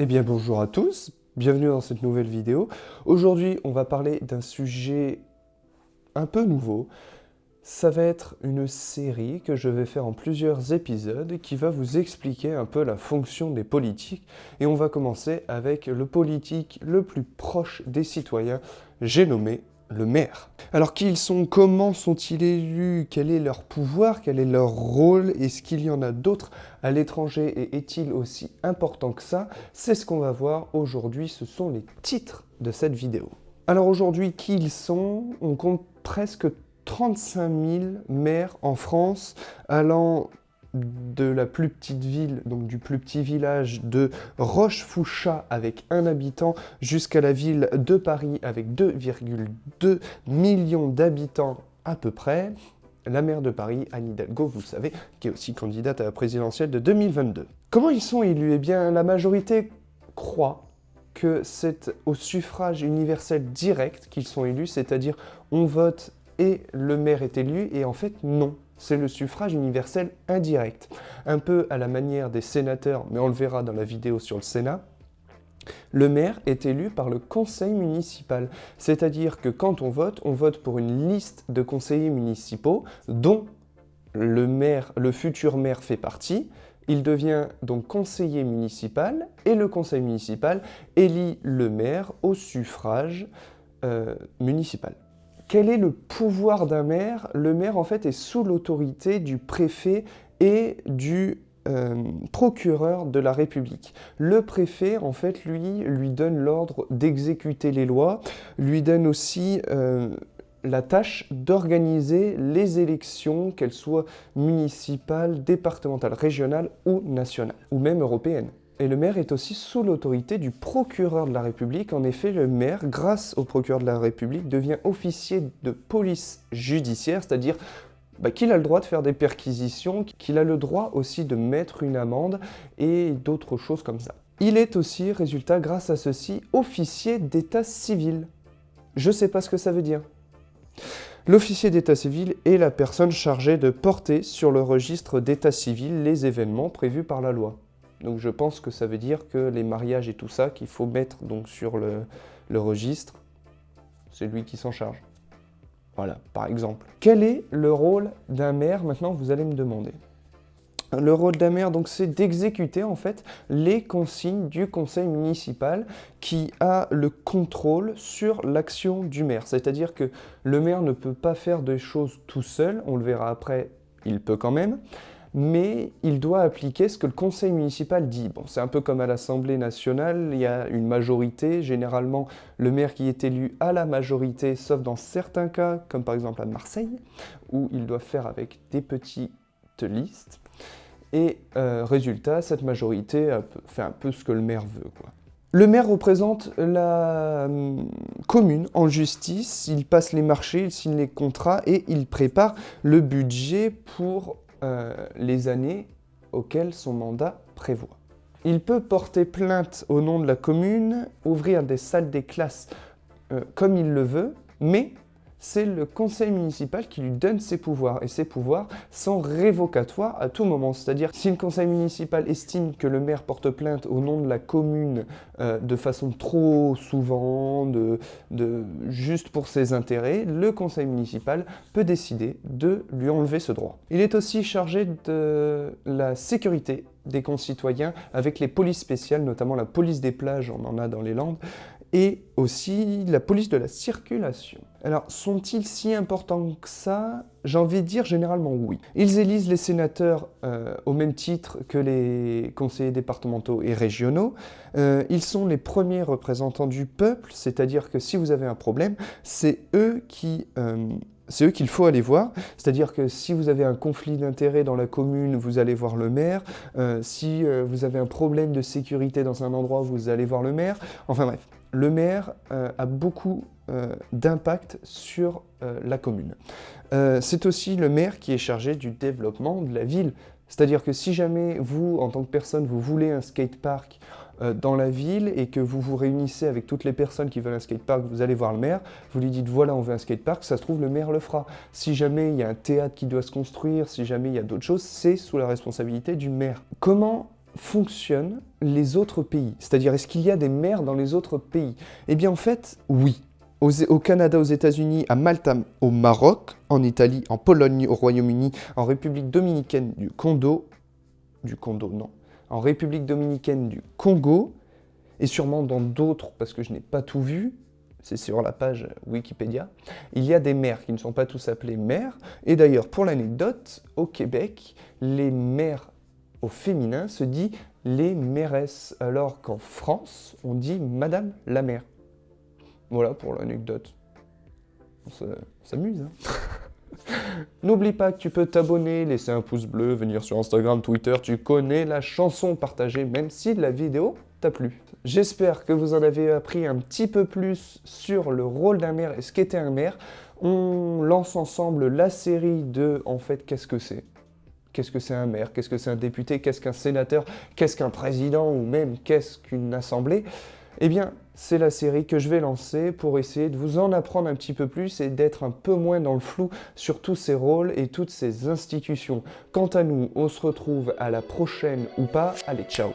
Eh bien bonjour à tous, bienvenue dans cette nouvelle vidéo. Aujourd'hui on va parler d'un sujet un peu nouveau. Ça va être une série que je vais faire en plusieurs épisodes qui va vous expliquer un peu la fonction des politiques. Et on va commencer avec le politique le plus proche des citoyens, j'ai nommé le maire. Alors qui ils sont, comment sont-ils élus, quel est leur pouvoir, quel est leur rôle, est-ce qu'il y en a d'autres à l'étranger et est-il aussi important que ça? C'est ce qu'on va voir aujourd'hui, ce sont les titres de cette vidéo. Alors aujourd'hui, qui ils sont? On compte presque 35 000 maires en France, allant de la plus petite ville, donc du plus petit village de Rochefoucauld avec 1 habitant, jusqu'à la ville de Paris avec 2,2 millions d'habitants à peu près. La maire de Paris, Anne Hidalgo, vous le savez, qui est aussi candidate à la présidentielle de 2022. Comment ils sont élus? Eh bien, la majorité croit que c'est au suffrage universel direct qu'ils sont élus, c'est-à-dire on vote et le maire est élu, et en fait non, c'est le suffrage universel indirect. Un peu à la manière des sénateurs, mais on le verra dans la vidéo sur le Sénat, le maire est élu par le conseil municipal, c'est-à-dire que quand on vote pour une liste de conseillers municipaux dont le futur maire fait partie. Il devient donc conseiller municipal et le conseil municipal élit le maire au suffrage municipal. Quel est le pouvoir d'un maire? Le maire, en fait, est sous l'autorité du préfet et du procureur de la République. Le préfet, en fait, lui donne l'ordre d'exécuter les lois, lui donne aussi la tâche d'organiser les élections, qu'elles soient municipales, départementales, régionales ou nationales, ou même européennes. Et le maire est aussi sous l'autorité du procureur de la République. En effet, le maire, grâce au procureur de la République, devient officier de police judiciaire, c'est-à-dire qu'il a le droit de faire des perquisitions, qu'il a le droit aussi de mettre une amende et d'autres choses comme ça. Il est aussi, résultat, grâce à ceci, officier d'état civil. Je sais pas ce que ça veut dire. L'officier d'état civil est la personne chargée de porter sur le registre d'état civil les événements prévus par la loi. Donc je pense que ça veut dire que les mariages et tout ça qu'il faut mettre donc sur le registre, c'est lui qui s'en charge. Voilà, par exemple. Quel est le rôle d'un maire? Maintenant, vous allez me demander. Le rôle d'un maire, donc, c'est d'exécuter en fait les consignes du conseil municipal qui a le contrôle sur l'action du maire. C'est-à-dire que le maire ne peut pas faire des choses tout seul, on le verra après, il peut quand même, mais il doit appliquer ce que le conseil municipal dit. Bon, c'est un peu comme à l'Assemblée nationale, il y a une majorité, généralement le maire qui est élu a la majorité, sauf dans certains cas, comme par exemple à Marseille, où il doit faire avec des petites listes. Et résultat, cette majorité fait un peu ce que le maire veut, quoi. Le maire représente la commune en justice, il passe les marchés, il signe les contrats et il prépare le budget pour les années auxquelles son mandat prévoit. Il peut porter plainte au nom de la commune, ouvrir des salles des classes comme il le veut, mais c'est le conseil municipal qui lui donne ses pouvoirs, et ces pouvoirs sont révocatoires à tout moment. C'est-à-dire si le conseil municipal estime que le maire porte plainte au nom de la commune de façon trop souvent, juste pour ses intérêts, le conseil municipal peut décider de lui enlever ce droit. Il est aussi chargé de la sécurité des concitoyens avec les polices spéciales, notamment la police des plages, on en a dans les Landes, et aussi la police de la circulation. Alors, sont-ils si importants que ça? J'ai envie de dire généralement oui. Ils élisent les sénateurs au même titre que les conseillers départementaux et régionaux. Ils sont les premiers représentants du peuple, c'est-à-dire que si vous avez un problème, c'est eux qu'il faut aller voir. C'est-à-dire que si vous avez un conflit d'intérêts dans la commune, vous allez voir le maire. Si vous avez un problème de sécurité dans un endroit, vous allez voir le maire. Enfin bref, le maire a beaucoup d'impact sur la commune. C'est aussi le maire qui est chargé du développement de la ville. C'est-à-dire que si jamais vous, en tant que personne, vous voulez un skatepark dans la ville et que vous vous réunissez avec toutes les personnes qui veulent un skatepark, vous allez voir le maire, vous lui dites voilà on veut un skatepark, ça se trouve le maire le fera. Si jamais il y a un théâtre qui doit se construire, si jamais il y a d'autres choses, c'est sous la responsabilité du maire. Comment fonctionnent les autres pays? C'est-à-dire, est-ce qu'il y a des maires dans les autres pays? Eh bien, en fait, oui. Au Canada, aux États-Unis, à Malte, au Maroc, en Italie, en Pologne, au Royaume-Uni, en République dominicaine en République dominicaine du Congo, et sûrement dans d'autres, parce que je n'ai pas tout vu, c'est sur la page Wikipédia, il y a des maires qui ne sont pas tous appelés maires, et d'ailleurs, pour l'anecdote, au Québec, les maires au féminin se dit les mairesses, alors qu'en France, on dit Madame la maire. Voilà pour l'anecdote. On s'amuse, hein. N'oublie pas que tu peux t'abonner, laisser un pouce bleu, venir sur Instagram, Twitter, tu connais la chanson, partager, même si la vidéo t'a plu. J'espère que vous en avez appris un petit peu plus sur le rôle d'un maire et ce qu'était un maire. On lance ensemble la série de, en fait, qu'est-ce que c'est? Qu'est-ce que c'est un maire? Qu'est-ce que c'est un député? Qu'est-ce qu'un sénateur? Qu'est-ce qu'un président? Ou même qu'est-ce qu'une assemblée? Eh bien, c'est la série que je vais lancer pour essayer de vous en apprendre un petit peu plus et d'être un peu moins dans le flou sur tous ces rôles et toutes ces institutions. Quant à nous, on se retrouve à la prochaine ou pas. Allez, ciao!